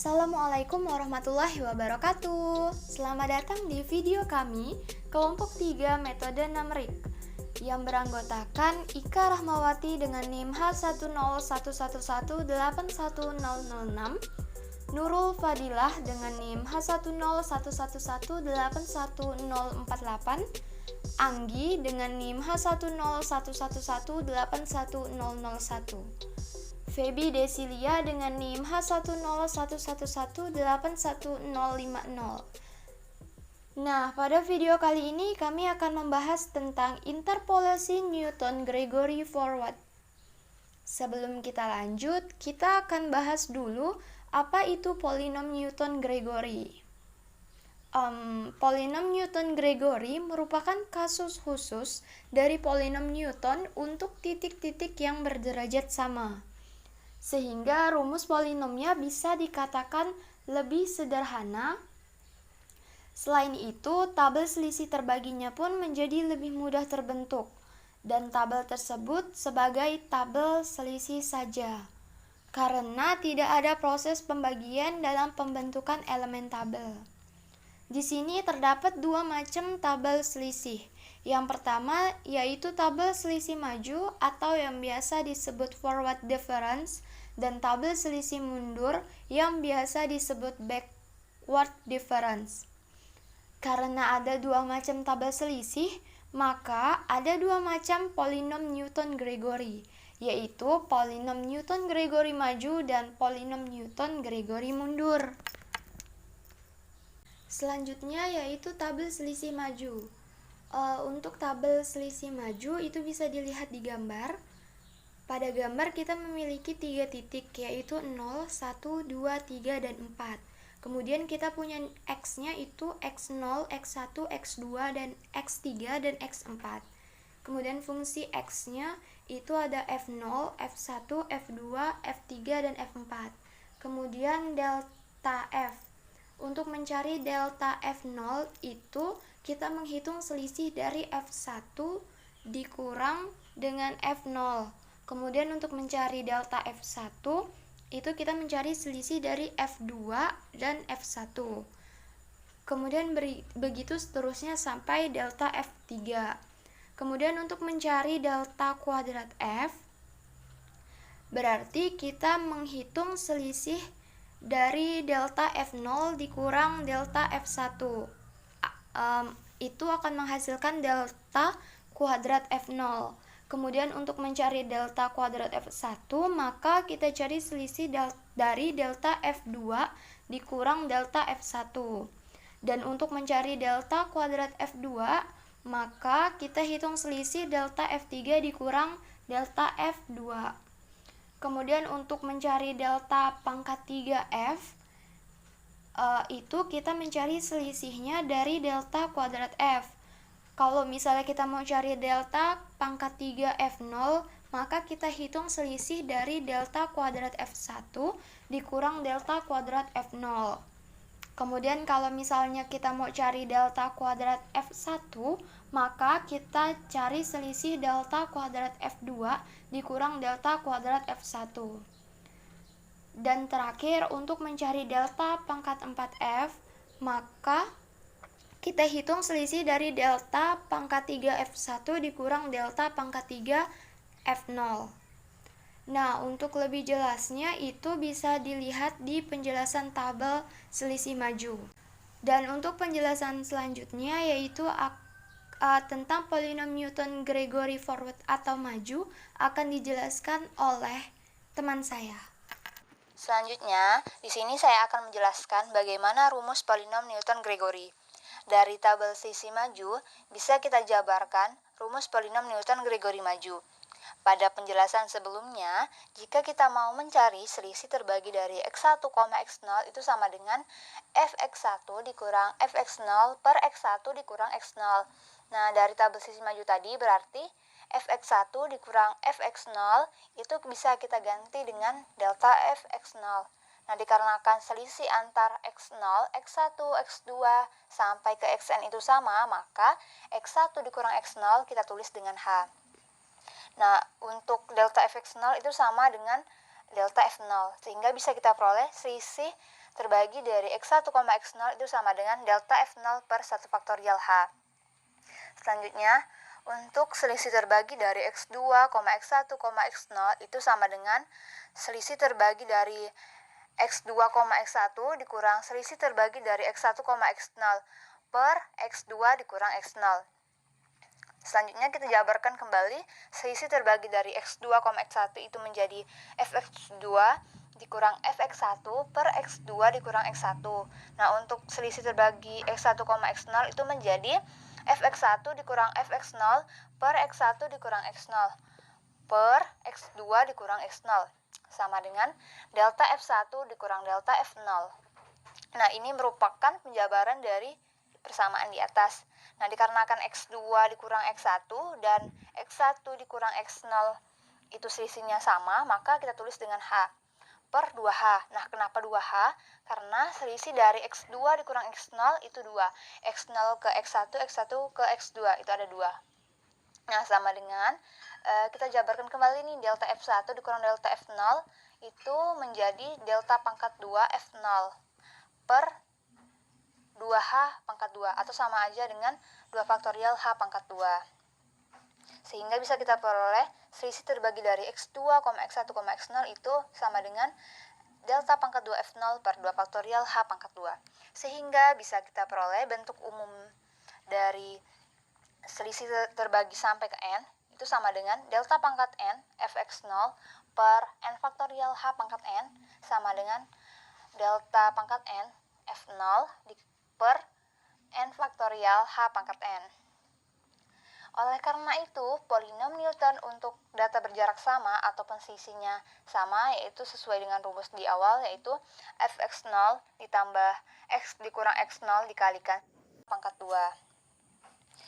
Assalamualaikum warahmatullahi wabarakatuh. Selamat datang di video kami, kelompok 3 metode numerik, yang beranggotakan Ika Rahmawati dengan NIM H10111811006, Nurul Fadilah dengan NIM H10111811048, Anggi dengan NIM H10111811001, Feby Desilia dengan NIM H10111811050. Nah, pada video kali ini kami akan membahas tentang interpolasi Newton-Gregory forward. Sebelum kita lanjut, kita akan bahas dulu apa itu polinom Newton-Gregory. Polinom Newton-Gregory merupakan kasus khusus dari polinom Newton untuk titik-titik yang berderajat sama, sehingga rumus polinomnya bisa dikatakan lebih sederhana. Selain itu, tabel selisih terbaginya pun menjadi lebih mudah terbentuk, dan tabel tersebut sebagai tabel selisih saja, karena tidak ada proses pembagian dalam pembentukan elemen tabel. Di sini terdapat dua macam tabel selisih. Yang pertama yaitu tabel selisih maju atau yang biasa disebut forward difference, dan tabel selisih mundur yang biasa disebut backward difference. Karena ada dua macam tabel selisih, maka ada dua macam polinom Newton-Gregory, yaitu polinom Newton-Gregory maju dan polinom Newton-Gregory mundur. Selanjutnya yaitu tabel selisih maju. Untuk tabel selisih maju itu bisa dilihat di gambar. Pada gambar kita memiliki 3 titik, yaitu 0, 1, 2, 3, dan 4. Kemudian kita punya X-nya itu X0, X1, X2, dan X3, dan X4. Kemudian fungsi X-nya itu ada F0, F1, F2, F3, dan F4. Kemudian delta F. Untuk mencari delta F0 itu kita menghitung selisih dari F1 dikurang dengan F0. Kemudian untuk mencari delta F1 itu kita mencari selisih dari F2 dan F1. Kemudian begitu seterusnya sampai delta F3. Kemudian untuk mencari delta kuadrat F, berarti kita menghitung selisih dari delta F0 dikurang delta F1. Itu akan menghasilkan delta kuadrat F0. Kemudian untuk mencari delta kuadrat F1, maka kita cari selisih dari delta F2 dikurang delta F1. Dan untuk mencari delta kuadrat F2, maka kita hitung selisih delta F3 dikurang delta F2. Kemudian untuk mencari delta pangkat 3F, itu kita mencari selisihnya dari delta kuadrat F. Kalau misalnya kita mau cari delta pangkat 3F0, maka kita hitung selisih dari delta kuadrat F1 dikurang delta kuadrat F0. Kemudian kalau misalnya kita mau cari delta kuadrat F1, maka kita cari selisih delta kuadrat F2 dikurang delta kuadrat F1. Dan terakhir, untuk mencari delta pangkat 4F, maka kita hitung selisih dari delta pangkat 3F1 dikurang delta pangkat 3F0. Nah, untuk lebih jelasnya itu bisa dilihat di penjelasan tabel selisih maju. Dan untuk penjelasan selanjutnya yaitu tentang polinom Newton-Gregory forward atau maju akan dijelaskan oleh teman saya. Selanjutnya, di sini saya akan menjelaskan bagaimana rumus polinom Newton-Gregory. Dari tabel selisih maju, bisa kita jabarkan rumus polinom Newton-Gregory maju. Pada penjelasan sebelumnya, jika kita mau mencari selisih terbagi dari X1, X0 itu sama dengan Fx1 dikurang Fx0 per X1 dikurang X0. Nah, dari tabel selisih maju tadi berarti Fx1 dikurang Fx0 itu bisa kita ganti dengan delta Fx0. Nah, dikarenakan selisih antar X0, X1, X2 sampai ke Xn itu sama, maka X1 dikurang X0 kita tulis dengan H. Nah, untuk delta Fx0 itu sama dengan delta F0, sehingga bisa kita peroleh selisih terbagi dari X1, X0 itu sama dengan delta F0 per 1 faktorial H. Selanjutnya, untuk selisih terbagi dari X2, X1, X0 itu sama dengan selisih terbagi dari X2, X1 dikurang selisih terbagi dari X1, X0 per X2 dikurang X0. Selanjutnya kita jabarkan kembali selisih terbagi dari X2, X1 itu menjadi Fx2 dikurang Fx1 per X2 dikurang X1. Nah, untuk selisih terbagi X1, X0 itu menjadi Fx1 dikurang Fx0 per X1 dikurang X0 per X2 dikurang X0 sama dengan delta F1 dikurang delta F0. Nah, ini merupakan penjabaran dari persamaan di atas. Nah, dikarenakan X2 dikurang X1 dan X1 dikurang X0 itu selisihnya sama, maka kita tulis dengan H per 2H. Nah, kenapa 2H? Karena selisih dari X2 dikurang X0 itu 2. X0 ke X1, X1 ke X2 itu ada 2. Nah, sama dengan kita jabarkan kembali nih, delta F1 dikurang delta F0 itu menjadi delta pangkat 2 F0 per 2H pangkat 2 atau sama aja dengan 2 faktorial H pangkat 2. Sehingga bisa kita peroleh selisih terbagi dari X2, X1, X0 itu sama dengan delta pangkat 2 F0 per 2 faktorial H pangkat 2. Sehingga bisa kita peroleh bentuk umum dari selisih terbagi sampai ke N itu sama dengan delta pangkat N Fx0 per N faktorial H pangkat N sama dengan delta pangkat N F0 per N faktorial H pangkat N. Oleh karena itu, polinom Newton untuk data berjarak sama ataupun selisihnya sama, yaitu sesuai dengan rumus di awal, yaitu Fx0 ditambah X dikurang X0 dikalikan pangkat 2.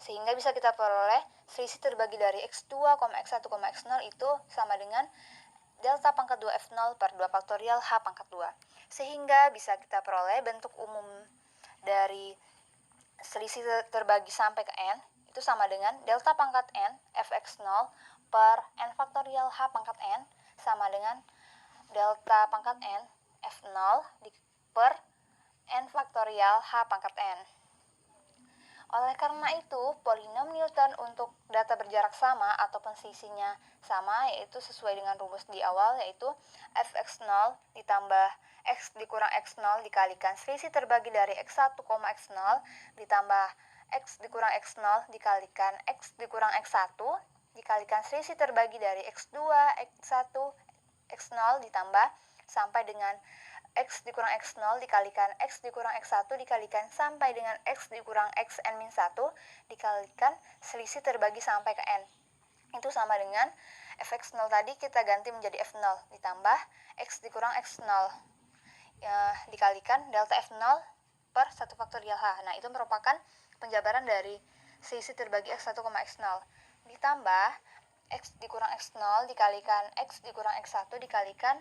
Sehingga bisa kita peroleh selisih terbagi dari X2, X1, X0 itu sama dengan delta pangkat 2 F0 per 2 faktorial H pangkat 2. Sehingga bisa kita peroleh bentuk umum dari selisih terbagi sampai ke N itu sama dengan delta pangkat N Fx0 per N faktorial H pangkat N sama dengan delta pangkat N F0 per N faktorial H pangkat N. Oleh karena itu, polinom Newton untuk data berjarak sama ataupun selisihnya sama, yaitu sesuai dengan rumus di awal, yaitu Fx0 ditambah X dikurang X0 dikalikan selisih terbagi dari X1, X0 ditambah X dikurang X0 dikalikan X dikurang X1 dikalikan selisih terbagi dari X2, X1, X0 ditambah sampai dengan X dikurang X0 dikalikan X dikurang X1 dikalikan sampai dengan X dikurang Xn-1 dikalikan selisih terbagi sampai ke N. Itu sama dengan Fx0 tadi kita ganti menjadi F0 ditambah X dikurang X0 dikalikan delta F0 per 1 faktorial H. Nah, itu merupakan penjabaran dari selisih terbagi X1, X0 ditambah X dikurang X0 dikalikan X dikurang X1 dikalikan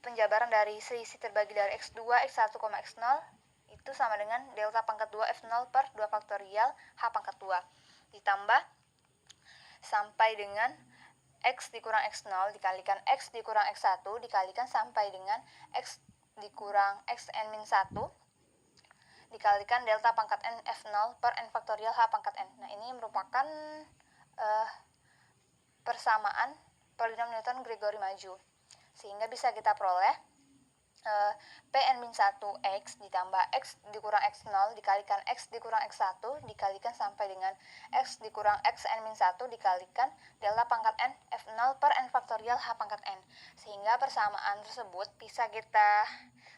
penjabaran dari selisih terbagi dari X2, X1, X0 itu sama dengan delta pangkat 2 F0 per 2 faktorial H pangkat 2 ditambah sampai dengan X dikurang X0 dikalikan X dikurang X1 dikalikan sampai dengan X dikurang Xn-1 dikalikan delta pangkat N F0 per N faktorial H pangkat N. Nah, ini merupakan persamaan polinom Newton-Gregory maju. Sehingga bisa kita peroleh Pn-1 X ditambah X dikurang X0 dikalikan X dikurang X1 dikalikan sampai dengan X dikurang Xn-1 dikalikan delta pangkat N F0 per N faktorial H pangkat N. Sehingga persamaan tersebut bisa kita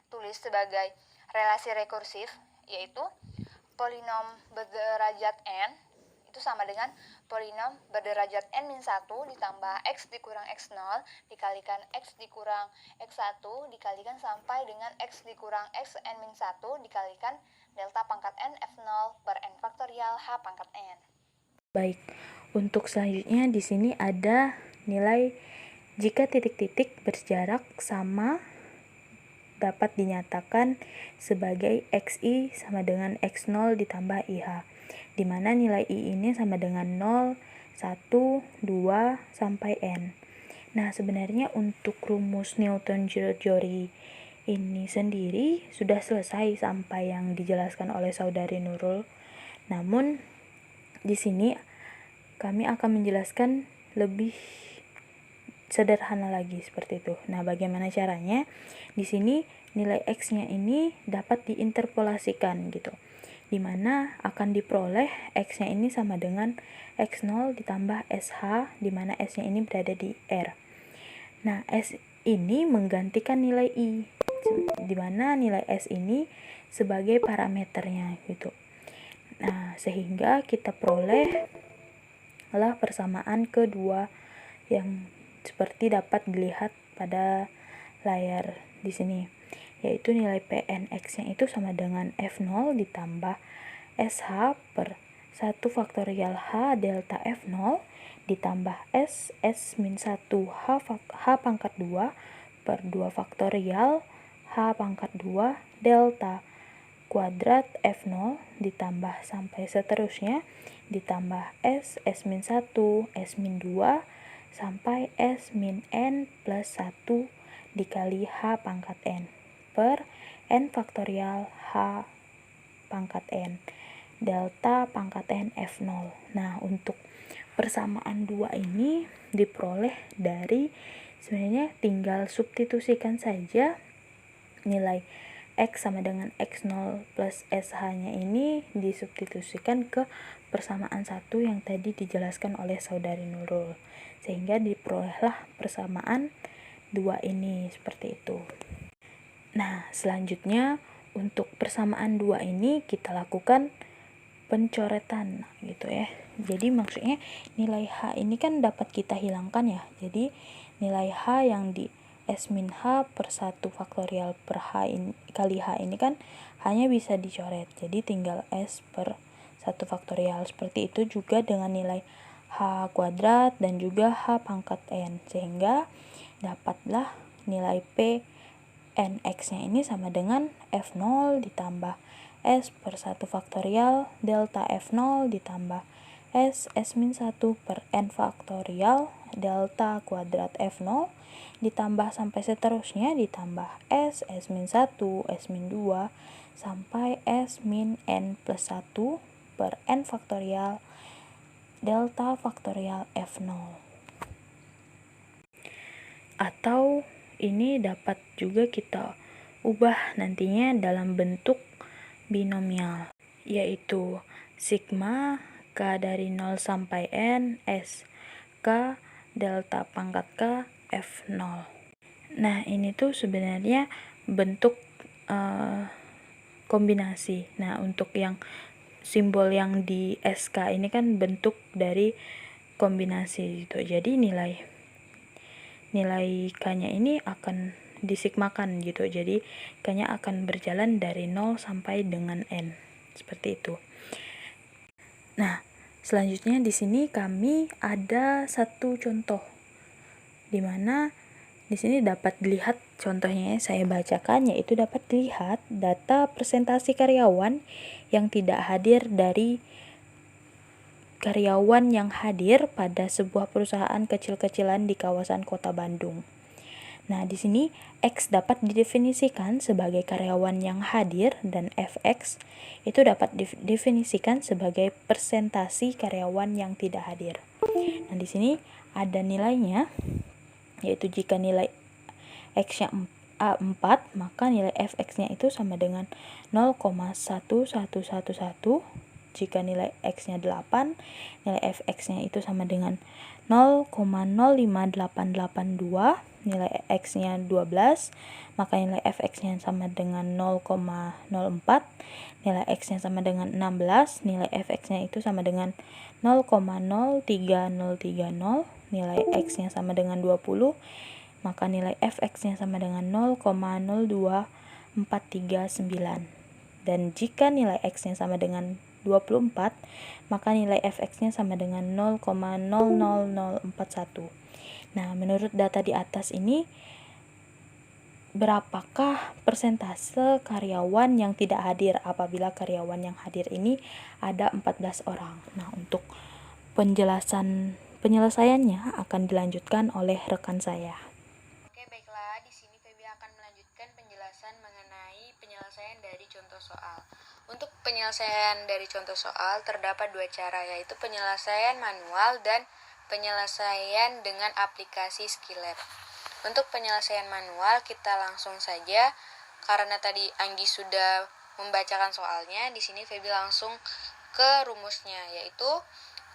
tulis sebagai relasi rekursif, yaitu polinom berderajat N itu sama dengan polinom berderajat N-1 ditambah X dikurang X0 dikalikan X dikurang X1 dikalikan sampai dengan X dikurang Xn-1 dikalikan delta pangkat N F0 per N faktorial H pangkat N. Baik, untuk selanjutnya di sini ada nilai jika titik-titik berjarak sama dapat dinyatakan sebagai XI sama dengan X0 ditambah IH, di mana nilai I ini sama dengan 0, 1, 2, sampai N. Nah, sebenarnya untuk rumus Newton-Gregory ini sendiri sudah selesai sampai yang dijelaskan oleh Saudari Nurul. Namun di sini kami akan menjelaskan lebih sederhana lagi seperti itu. Nah, bagaimana caranya? Di sini nilai X-nya ini dapat diinterpolasikan gitu. Dimana akan diperoleh X-nya ini sama dengan X0 ditambah SH, dimana S-nya ini berada di R. Nah, S ini menggantikan nilai I, dimana nilai S ini sebagai parameternya gitu. Nah, sehingga kita peroleh lah persamaan kedua yang seperti dapat dilihat pada layar di sini, yaitu nilai PNX-nya itu sama dengan F0 ditambah SH per 1 faktorial H delta F0 ditambah S-1 H pangkat 2 per 2 faktorial H pangkat 2 delta kuadrat F0 ditambah sampai seterusnya ditambah S-1 S-2 sampai S-n plus 1 dikali H pangkat N per N faktorial H pangkat N delta pangkat N F0. Nah, untuk persamaan 2 ini diperoleh dari sebenarnya tinggal substitusikan saja nilai X sama dengan X0 plus SH-nya ini disubstitusikan ke persamaan 1 yang tadi dijelaskan oleh Saudari Nurul, sehingga diperolehlah persamaan 2 ini seperti itu. Nah, selanjutnya untuk persamaan 2 ini kita lakukan pencoretan gitu ya. Jadi maksudnya nilai H ini kan dapat kita hilangkan ya. Jadi nilai H yang di S-H per 1 faktorial per H ini, kali H ini kan hanya bisa dicoret. Jadi tinggal S per 1 faktorial. Seperti itu juga dengan nilai H kuadrat dan juga H pangkat N. Sehingga dapatlah nilai P NX-nya ini sama dengan F0 ditambah S per 1 faktorial delta F0 ditambah S-1 per N faktorial delta kuadrat F0 ditambah sampai seterusnya ditambah S-1 S-2 sampai S-n plus 1 per N faktorial delta faktorial F0. Atau ini dapat juga kita ubah nantinya dalam bentuk binomial, yaitu sigma K dari 0 sampai N S K delta pangkat K F0. Nah, ini tuh sebenarnya bentuk kombinasi. Nah, untuk yang simbol yang di SK ini kan bentuk dari kombinasi gitu. Jadi nilai K-nya ini akan disigmakan gitu. Jadi K-nya akan berjalan dari 0 sampai dengan N. Seperti itu. Nah, selanjutnya di sini kami ada satu contoh di mana di sini dapat dilihat contohnya, saya bacakan, yaitu dapat dilihat data presentasi karyawan yang tidak hadir dari karyawan yang hadir pada sebuah perusahaan kecil-kecilan di kawasan Kota Bandung. Nah, di sini X dapat didefinisikan sebagai karyawan yang hadir dan Fx itu dapat didefinisikan sebagai presentasi karyawan yang tidak hadir. Nah, di sini ada nilainya, yaitu jika nilai X-nya 4, maka nilai Fx-nya itu sama dengan 0,1111. Jika nilai X-nya 8, nilai Fx-nya itu sama dengan 0,05882. Nilai X-nya 12, maka nilai Fx-nya sama dengan 0,04. Nilai X-nya sama dengan 16, nilai Fx-nya itu sama dengan 0,03030. Nilai X-nya sama dengan 20, maka nilai Fx-nya sama dengan 0,02439. Dan jika nilai X-nya sama dengan 24, maka nilai Fx-nya sama dengan 0,00041. Nah, menurut data di atas ini, berapakah persentase karyawan yang tidak hadir apabila karyawan yang hadir ini ada 14 orang? Nah, untuk penyelesaiannya akan dilanjutkan oleh rekan saya. Oke, baiklah. Di sini Feby akan melanjutkan penjelasan penjelasan mengenai penyelesaian dari contoh soal. Untuk penyelesaian dari contoh soal terdapat dua cara, yaitu penyelesaian manual dan penyelesaian dengan aplikasi Skillab. Untuk penyelesaian manual kita langsung saja, karena tadi Anggi sudah membacakan soalnya, di sini Feby langsung ke rumusnya, yaitu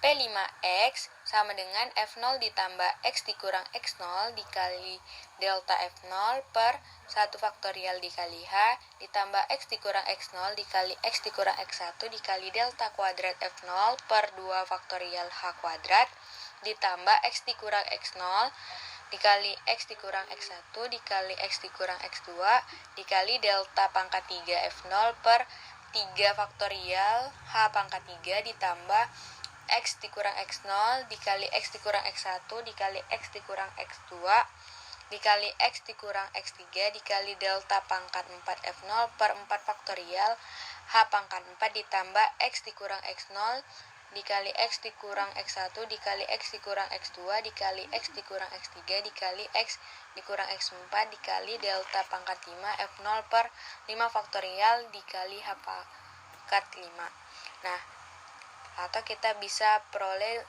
P5X sama dengan F0 ditambah X dikurang X0 dikali delta F0 per 1 faktorial dikali H ditambah X dikurang X0 dikali X dikurang X1 dikali delta kuadrat F0 per 2 faktorial H kuadrat ditambah X dikurang X0 dikali X dikurang X1 dikali X dikurang X2 dikali delta pangkat 3 F0 per 3 faktorial H pangkat 3 ditambah X dikurang X0 dikali X dikurang X1 dikali X dikurang X2 dikali X dikurang X3 dikali delta pangkat 4 F0 per 4 faktorial H pangkat 4 ditambah X dikurang X0 dikali X dikurang X1 dikali X dikurang X2 dikali X dikurang X3 dikali X dikurang X4 dikali delta pangkat 5 F0 per 5 faktorial dikali H pangkat 5. Nah, atau kita bisa peroleh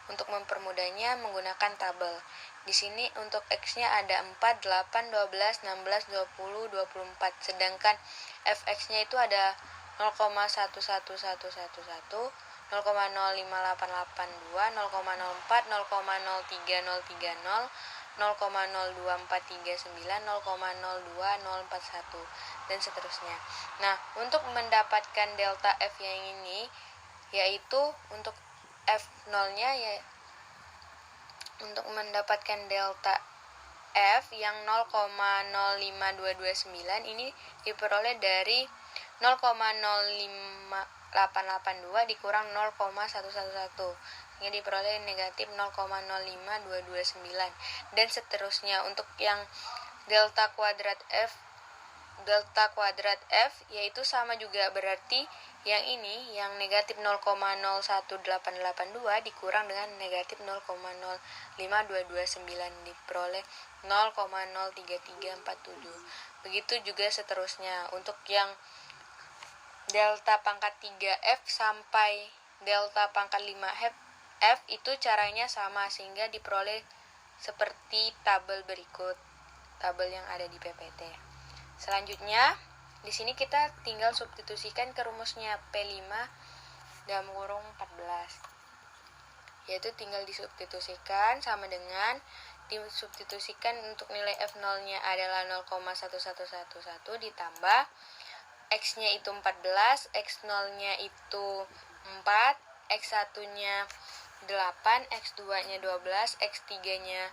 untuk mempermudahnya menggunakan tabel. Di sini untuk X-nya ada 4, 8, 12, 16, 20, 24. Sedangkan Fx-nya itu ada 0,11111, 0,05882, 0,04, 0,03030, 0,02439, 0,02041 dan seterusnya. Nah, untuk mendapatkan delta F yang ini, yaitu untuk F0-nya ya, untuk mendapatkan delta F yang 0,05229 ini diperoleh dari 0,05882 dikurang 0,111 ini diperoleh negatif 0,05229 dan seterusnya. Untuk yang delta kuadrat F yaitu sama juga, berarti yang ini yang negatif 0,01882 dikurang dengan negatif 0,05229 diperoleh 0,03347. Begitu juga seterusnya untuk yang delta pangkat 3F sampai delta pangkat 5F itu caranya sama, sehingga diperoleh seperti tabel berikut, tabel yang ada di PPT. Selanjutnya, di sini kita tinggal substitusikan ke rumusnya P5 dalam kurung 14. Yaitu tinggal disubstitusikan sama dengan disubstitusikan untuk nilai F0-nya adalah 0,1111 ditambah X-nya itu 14, X0-nya itu 4, X1-nya 8, X2-nya 12, X3-nya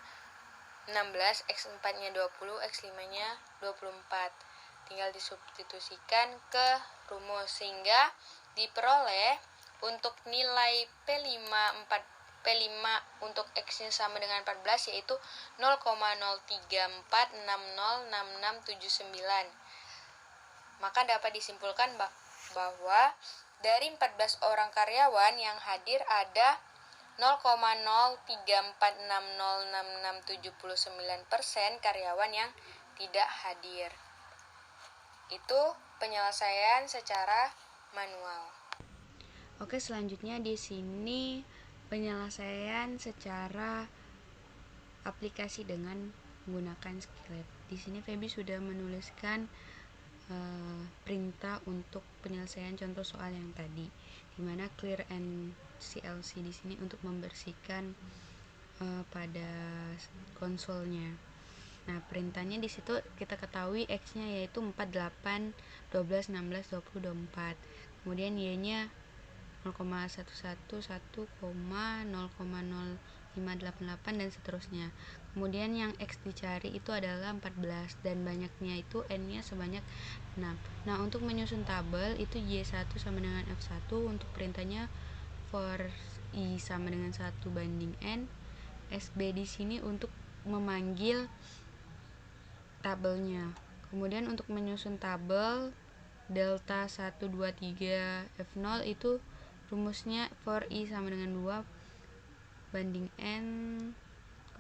16, X4-nya 20, X5-nya 24. Tinggal disubstitusikan ke rumus sehingga diperoleh untuk nilai P5 untuk X-nya sama dengan 14 yaitu 0,034606679. Maka dapat disimpulkan bahwa dari 14 orang karyawan yang hadir ada 0,034606679% karyawan yang tidak hadir. Itu penyelesaian secara manual. Oke, selanjutnya di sini penyelesaian secara aplikasi dengan menggunakan Skillab. Di sini Feby sudah menuliskan perintah untuk penyelesaian contoh soal yang tadi, dimana clear and CLC di sini untuk membersihkan pada konsolnya. Nah, perintahnya di situ kita ketahui X-nya yaitu 4, 8, 12, 16, 20, 24. Kemudian Y-nya 0,111, 0,0588 dan seterusnya. Kemudian yang X dicari itu adalah 14 dan banyaknya itu N-nya sebanyak 6. Nah, untuk menyusun tabel itu Y1 sama dengan F1. Untuk perintahnya for I sama dengan 1 banding N. SB di sini untuk memanggil tabelnya. Kemudian untuk menyusun tabel delta 1, 2, 3 F0 itu rumusnya for I sama dengan 2 banding N.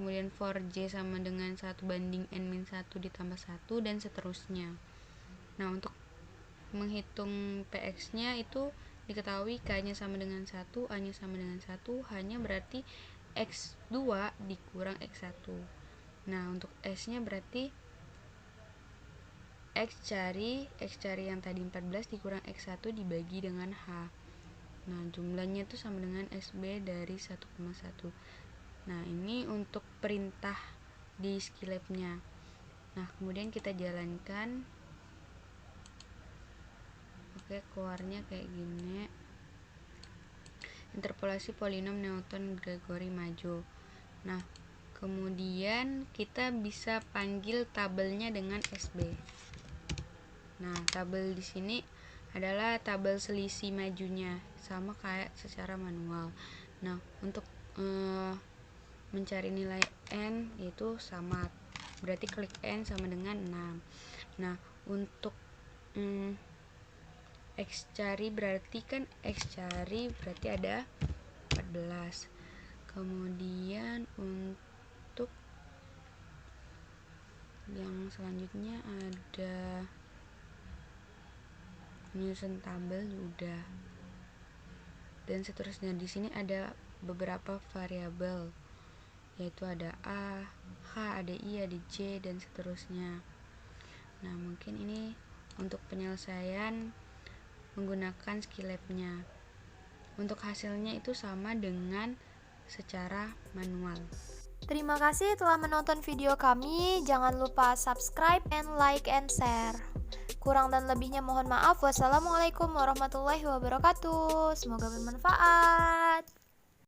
kemudian for J sama dengan 1 banding N-1 ditambah 1, dan seterusnya. Nah, untuk menghitung PX nya itu diketahui K nya sama dengan 1, A nya sama dengan 1, H nya berarti X2 dikurang X1. Nah, untuk S nya berarti X cari yang tadi 14 dikurang X1 dibagi dengan H. Nah, jumlahnya itu sama dengan SB dari 1,1. Nah, ini untuk perintah di Skylab-nya. Nah, kemudian kita jalankan. Oke, keluarnya kayak gini. Interpolasi polinom Newton-Gregory maju. Nah, kemudian kita bisa panggil tabelnya dengan SB. Nah, tabel di sini adalah tabel selisih majunya, sama kayak secara manual. Nah, untuk mencari nilai N yaitu sama, berarti klik N sama dengan 6. Nah, untuk X cari berarti ada 14. Kemudian untuk yang selanjutnya ada menyusun tabel udah, dan seterusnya. Di sini ada beberapa variabel, yaitu ada A, H, ada I, ada J, dan seterusnya. Nah, mungkin ini untuk penyelesaian menggunakan Skylab-nya. Untuk hasilnya itu sama dengan secara manual. Terima kasih telah menonton video kami. Jangan lupa subscribe and like and share. Kurang dan lebihnya mohon maaf. Wassalamualaikum warahmatullahi wabarakatuh. Semoga bermanfaat.